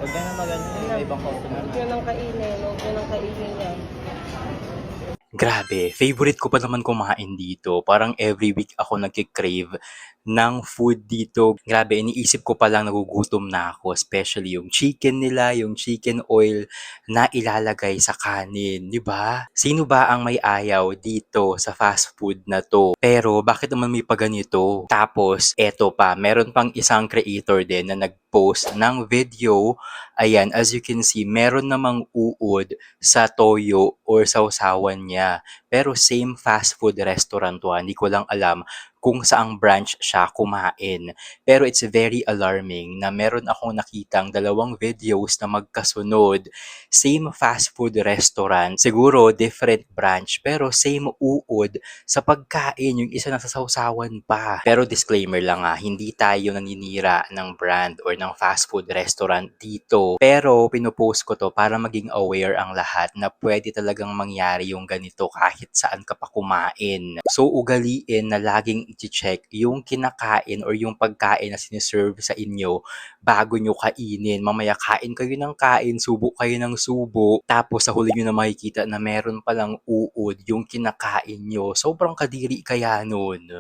Huwag ka na mag-ano, may ibang customer Huwag na. nyo nang kainin. Huwag nyo nang kainin yan. Grabe, favorite ko pa naman kumain dito. Parang every week ako nagki-crave ng food dito. Grabe, iniisip ko pa lang nagugutom na ako, especially yung chicken nila, yung chicken oil na ilalagay sa kanin, 'di ba? Sino ba ang may ayaw dito sa fast food na 'to? Pero bakit naman may paganito? Tapos eto pa, meron pang isang creator din na nag-post ng video. Ayan, as you can see, meron namang uod sa toyo or sausawan niya. Pero same fast food restaurant 'to, hindi ko lang alam kung saang branch siya kumain. Pero it's very alarming na meron akong nakitang dalawang videos na magkasunod. Same fast food restaurant, siguro different branch, pero same uod sa pagkain, yung isa nasa sausawan pa. Pero disclaimer lang hindi tayo naninira ng brand or ng fast food restaurant dito. Pero pinopost ko to para maging aware ang lahat na pwede talagang mangyari yung ganito kahit saan ka pa kumain. So ugaliin na laging i-check yung kinakain or yung pagkain na siniserve sa inyo bago nyo kainin. Mamaya kain kayo ng kain, subo kayo ng subo, tapos sa huli nyo na makikita na meron palang uod yung kinakain nyo. Sobrang kadiri kaya nun.